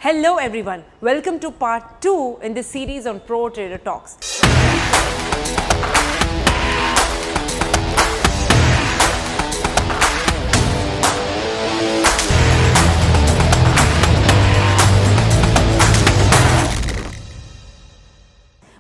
Hello everyone, welcome to part 2 in this series on Pro Trader Talks.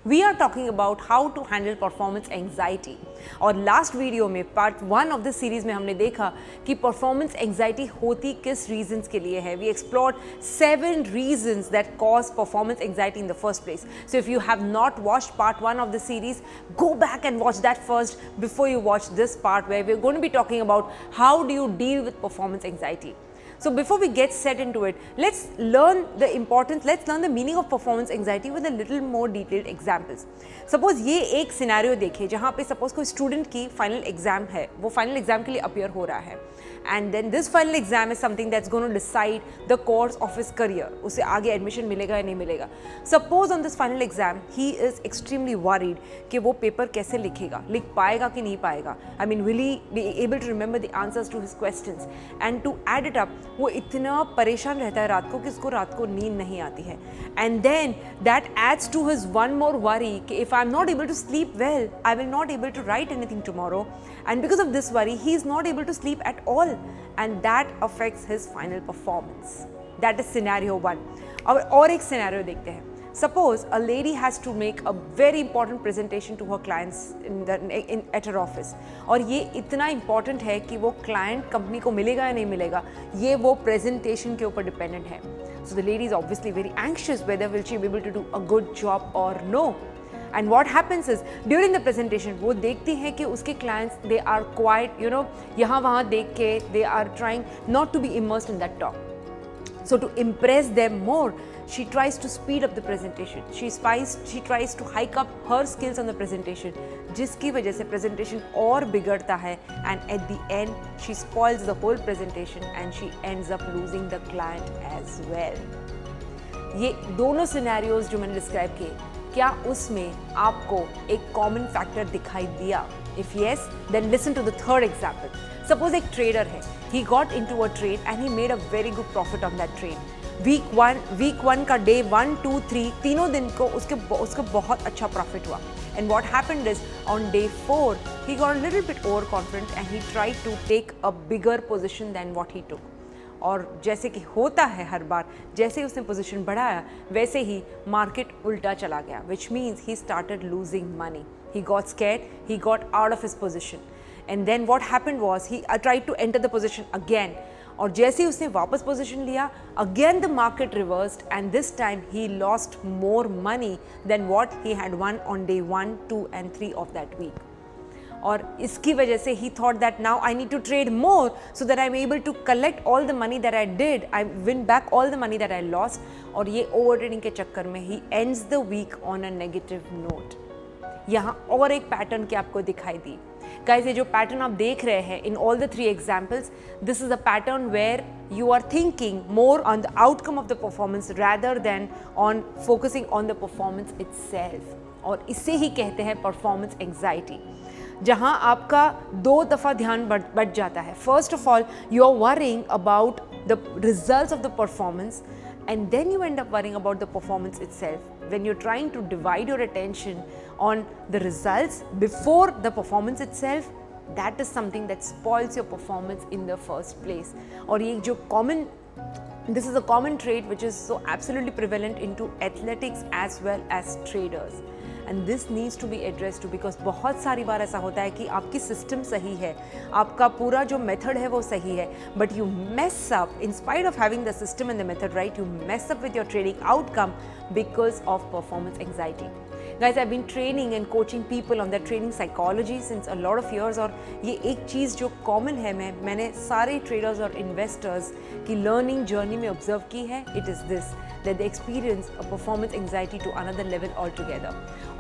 We are talking about how to handle performance anxiety. और last video में part 1 of this series में हमने देखा कि performance anxiety होती किस reasons के लिए है. We explored 7 reasons that cause performance anxiety in the first place. So if you have not watched part 1 of the series, go back and watch that first before you watch this part where we're going to be talking about how do you deal with performance anxiety. So before we get set into it, let's learn the meaning of performance anxiety with a little more detailed examples. Suppose ये एक scenario देखें जहाँ पे suppose कोई student की final exam है, वो final exam के लिए अपियर हो रहा है and then this final exam is something that's going to decide the course of his career. उसे आगे एडमिशन मिलेगा या नहीं मिलेगा. Suppose on this final exam he is extremely worried कि वो पेपर कैसे लिखेगा, लिख पाएगा कि नहीं पाएगा. I mean will he be able to remember the answers to his questions. And to add it up वो इतना परेशान रहता है रात को कि उसको रात को नींद नहीं आती है. And then that adds to his one more worry कि if I am not able to sleep well, I will not able to write anything tomorrow. And because of this worry he is not able to sleep at all and that affects his final performance. That is scenario 1. और एक scenario देखते हैं. Suppose a lady has to make a very important presentation to her clients at her office. और ये इतना important है कि वो client company को मिलेगा या नहीं मिलेगा, ये वो presentation के ऊपर dependent है. So the lady is obviously very anxious whether will she be able to do a good job or no. And what happens is during the presentation वो देखती हैं कि उसके clients they are quite यहाँ वहाँ देख के they are trying not to be immersed in that talk. So to impress them more, she tries to speed up the presentation. She tries to hike up her skills on the presentation, जिसकी वजह से presentation और बिगड़ता है and at the end she spoils the whole presentation and she ends up losing the client as well. ये दोनों scenarios जो मैंने describe किए, क्या उसमें आपको एक कॉमन फैक्टर दिखाई दिया? If yes, then listen to the third example. Suppose एक ट्रेडर है, he got into a trade and he made a very good profit on that trade. Week one का डे 1, 2, 3 तीनों दिन को उसको बहुत अच्छा प्रॉफिट हुआ. And what happened is on day 4 he got a little bit over confident and he tried to take a bigger position than what he took. और जैसे कि होता है हर बार, जैसे ही उसने पोजीशन बढ़ाया वैसे ही मार्केट उल्टा चला गया, which means he started losing money. He got scared, he got out of his position and then what happened was he tried to enter the position again. और जैसे ही उसने वापस पोजीशन लिया, again the market reversed and this time he lost more money than what he had won on day 1, 2 and 3 of that week. और इसकी वजह से he thought that now I need to trade more so that I am able to collect all the money that I did, I win back all the money that I lost. और ये over trading के चक्कर में ही ends the week on a negative note. यहाँ और एक pattern की आपको दिखाई दी. गाइस, ये जो पैटर्न आप देख रहे हैं in all the 3 examples, this is a pattern where you are thinking more on the outcome of the performance rather than on focusing on the performance itself. और इसे ही कहते हैं performance anxiety, जहाँ आपका 2 दफ़ा ध्यान बढ़ जाता है. First of all you are worrying about the results of the performance and then you end up worrying about the performance itself. When you're trying to divide your attention on the results before the performance itself, that is something that spoils your performance in the first place. और ये जो this is a common trait which is so absolutely prevalent into athletics as well as traders. And this needs to be addressed too, because बहुत सारी बार ऐसा होता है कि आपकी सिस्टम सही है, आपका पूरा जो मेथड है वो सही है, but you mess up in spite of having the system and the method right, you mess up with your trading outcome because of performance anxiety. Guys, I've been training and coaching people on their trading psychology since a lot of years. और ये एक चीज़ जो common है, मैंने सारे traders और investors की learning journey में ऑब्जर्व की है. It is this that they experience a performance anxiety to another level altogether.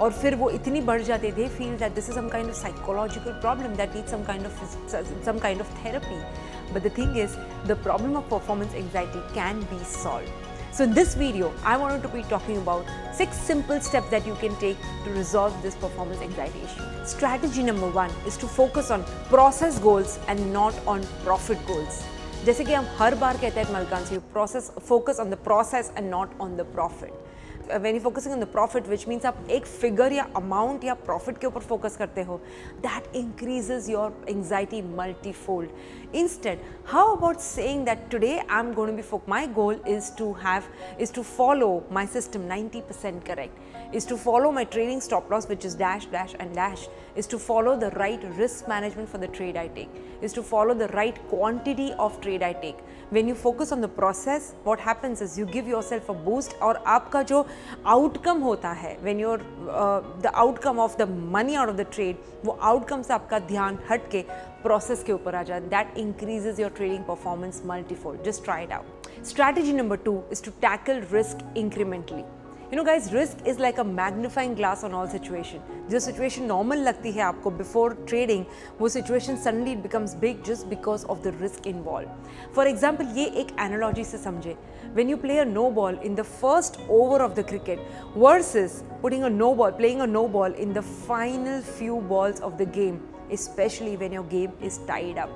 और फिर वो इतनी बढ़ जाते, they feel that this is some kind of psychological problem that needs some kind of therapy. But the thing is, the problem of performance anxiety can be solved. So in this video, I wanted to be talking about 6 simple steps that you can take to resolve this performance anxiety issue. Strategy number 1 is to focus on process goals and not on profit goals. जैसे कि हम हर बार कहते हैं मलकान से, process focus on the process and not on the profit. When you're focusing on the profit, which means आप एक figure या amount या profit के ऊपर focus करते हो, that increases your anxiety multifold. Instead, how about saying that today I'm going to be my goal is to follow my system 90% correct, is to follow my trading stop loss, which is dash dash and dash, is to follow the right risk management for the trade I take, is to follow the right quantity of trade I take. When you focus on the process, what happens is you give yourself a boost, और आपका जो outcome होता है, when you're the outcome of the money out of the trade, वो outcome से आपका ध्यान हट के process के ऊपर आ जाए. That increases your trading performance multifold. Just try it out. Strategy number 2 is to tackle risk incrementally. You know guys, risk is like a magnifying glass on all situation. जो situation normal लगती है आपको before trading, वो situation suddenly it becomes big just because of the risk involved. For example, ये एक analogy से समझे. When you play a no ball in the first over of the cricket versus playing a no ball in the final few balls of the game, especially when your game is tied up.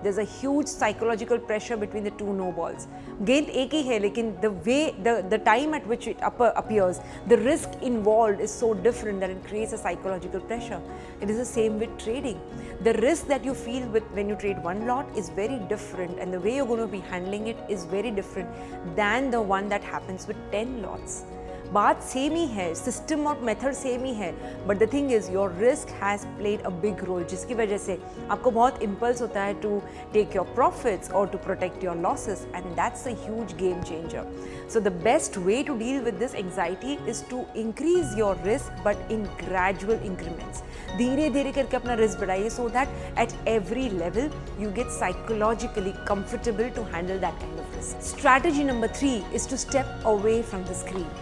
There's a huge psychological pressure between the two no balls. गेंद एक ही है, लेकिन the time at which it appears, the risk involved is so different that it creates a psychological pressure. It is the same with trading. The risk that you feel when you trade one lot is very different, and the way you're going to be handling it is very different than the one that happens with 10 lots. बात same ही है, system और method same ही है, but the thing is your risk has played a big role, जिसकी वजह से आपको बहुत इम्पल्स होता है टू टेक योर प्रॉफिट्स और to protect your losses, and that's a huge game changer. So the best way to deal with this anxiety is to increase your risk, but in gradual increments. धीरे धीरे करके अपना risk बढ़ाइए, so that at every level you get psychologically comfortable to handle that kind of risk. Strategy number 3 is to step away from the screen.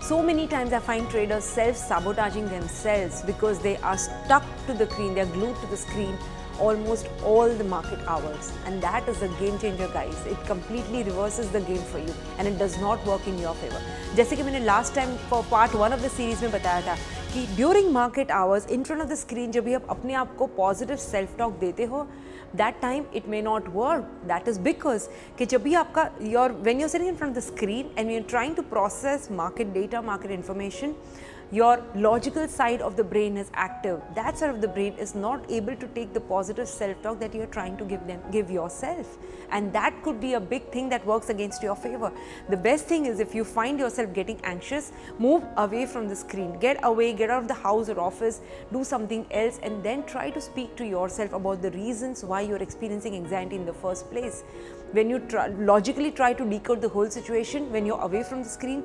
So many times I find traders self-sabotaging themselves because they are stuck to the screen, they are glued to the screen almost all the market hours, and that is a game changer guys. It completely reverses the game for you and it does not work in your favor. जैसे कि मैंने last time for part 1 of the series में बताया था कि during market hours in front of the screen जब भी आप अपने आप को positive self talk देते हो, that time it may not work. That is because कि जब भी आपका when you're sitting in front of the screen and you're trying to process market data, market information, your logical side of the brain is active. That side of the brain is not able to take the positive self-talk that you're trying to give yourself, and that could be a big thing that works against your favor. The best thing is if you find yourself getting anxious, move away from the screen, get away, get out of the house or office, do something else, and then try to speak to yourself about the reasons why you're experiencing anxiety in the first place. When you logically try to decode the whole situation, when you're away from the screen,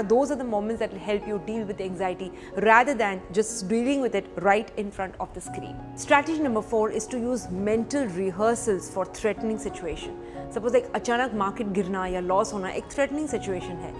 those are the moments that will help you deal with the anxiety rather than just dealing with it right in front of the screen. Strategy number 4 is to use mental rehearsals for threatening situation. Suppose like अचानक market गिरना या loss होना एक threatening situation है.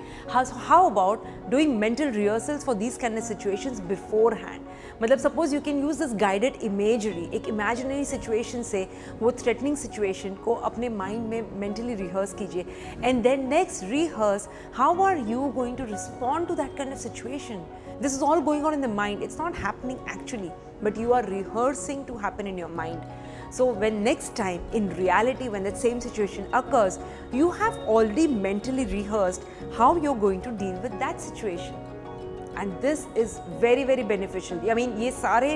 How about doing mental rehearsals for these kind of situations beforehand? मतलब suppose you can use this guided imagery, एक imaginary situation से वो threatening situation को अपने mind में mentally rehearse कीजिए, and then next rehearse how are you going to respond to that kind of situation. This is all going on in the mind. It's not happening actually, but you are rehearsing to happen in your mind. So when next time in reality when that same situation occurs, you have already mentally rehearsed how you're going to deal with that situation. And this is very very beneficial. I mean ये सारे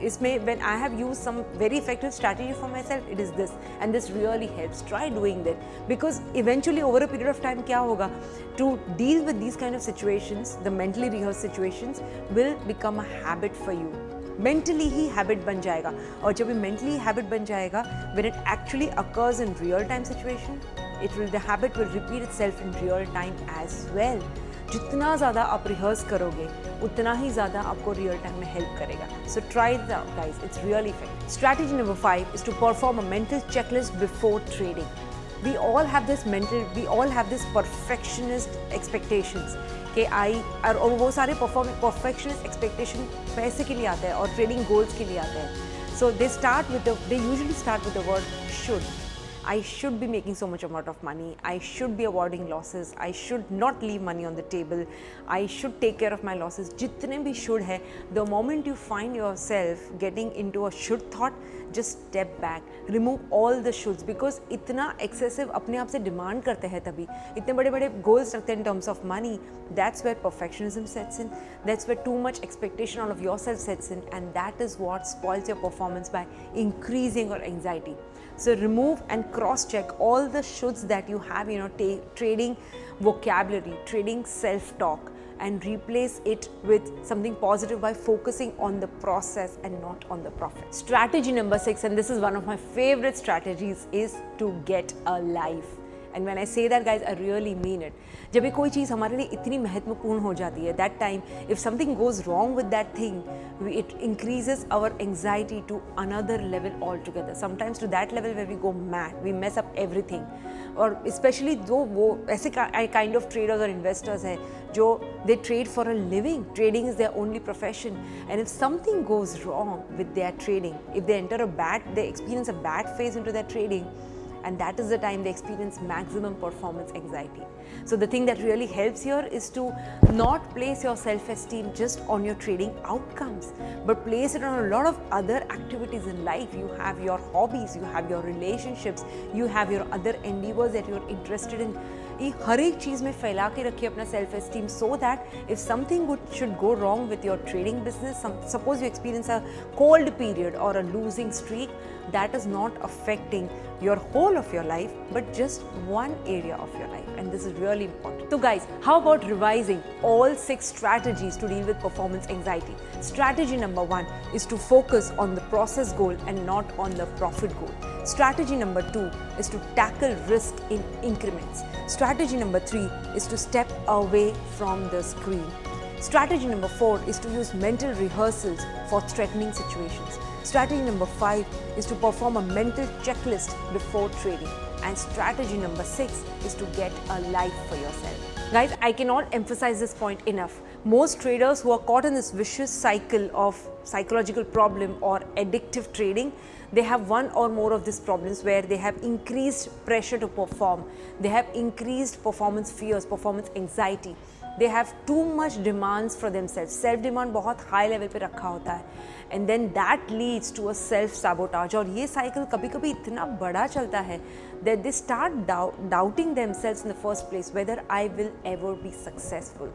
इसमें when I have used some very effective strategy for myself, it is this, and this really helps. Try doing that, because eventually over a period of time क्या होगा, to deal with these kind of situations, the mentally rehearsed situations will become a habit for you. Mentally he habit बन जाएगा, और जब ये mentally habit बन जाएगा, when it actually occurs in real time situation, the habit will repeat itself in real time as well. जितना ज़्यादा आप रिहर्स करोगे उतना ही ज़्यादा आपको रियल टाइम में हेल्प करेगा. So try it out guys, it's really effective. Strategy number 5 is to perform a mental checklist before trading. we all have this perfectionist expectations कि और वो सारे perfectionist expectation पैसे के लिए आते हैं और trading goals के लिए आते हैं. So they usually start with the word should. I should be making so much amount of money, I should be avoiding losses, I should not leave money on the table, I should take care of my losses. जितने भी should है, the moment you find yourself getting into a should thought, just step back, remove all the shoulds, because इतना excessive अपने आप से demand करते हैं, तभी इतने बड़े बड़े goals रखते हैं in terms of money. That's where perfectionism sets in, that's where too much expectation out of yourself sets in, and that is what spoils your performance by increasing your anxiety. So remove and cross check all the shoulds that you have, trading vocabulary, trading self-talk, and replace it with something positive by focusing on the process and not on the profit. Strategy number 6, and this is one of my favorite strategies, is to get a life. And when I say that, guys, I really mean it. जब ये कोई चीज़ हमारे लिए इतनी महत्वपूर्ण हो जाती है, that time if something goes wrong with that thing, it increases our anxiety to another level altogether. Sometimes to that level where we go mad, we mess up everything. और especially वो ऐसे kind of traders or investors हैं जो they trade for a living. Trading is their only profession. And if something goes wrong with their trading, if they experience a bad phase into their trading, and that is the time they experience maximum performance anxiety. So the thing that really helps here is to not place your self-esteem just on your trading outcomes, but place it on a lot of other activities in life. You have your hobbies, you have your relationships, you have your other endeavors that you're interested in. ये हर एक चीज़ में फैला के रखिए अपना self esteem, so that if something should go wrong with your trading business, suppose you experience a cold period or a losing streak, that is not affecting your whole of your life, but just one area of your life, and this is really important. So guys, how about revising all 6 strategies to deal with performance anxiety? Strategy number 1 is to focus on the process goal and not on the profit goal. Strategy number 2 is to tackle risk in increments. Strategy number 3 is to step away from the screen. Strategy number 4 is to use mental rehearsals for threatening situations. Strategy number 5 is to perform a mental checklist before trading. And strategy number 6 is to get a life for yourself. Guys, I cannot emphasize this point enough. Most traders who are caught in this vicious cycle of psychological problem or addictive trading, they have one or more of these problems where they have increased pressure to perform, they have increased performance fears, performance anxiety, they have too much demands for themselves. Self demand बहुत high level पे रखा होता है, and then that leads to a self sabotage. और ये cycle कभी-कभी इतना बड़ा चलता है that they start doubting themselves in the first place whether I will ever be successful.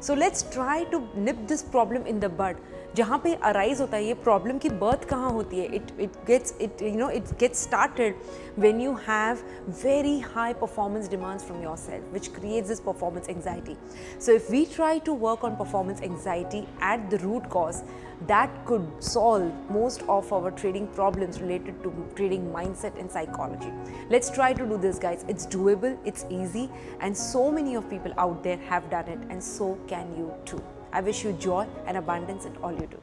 So let's try to nip this problem in the bud. जहाँ पे arise होता है ये problem की birth कहाँ होती है? It gets started when you have very high performance demands from yourself, which creates this performance anxiety. So if we try to work on performance anxiety at the root cause, that could solve most of our trading problems related to trading mindset and psychology. Let's try to do this, guys. It's doable, it's easy, and so many of people out there have done it, and so can you too. I wish you joy and abundance in all you do.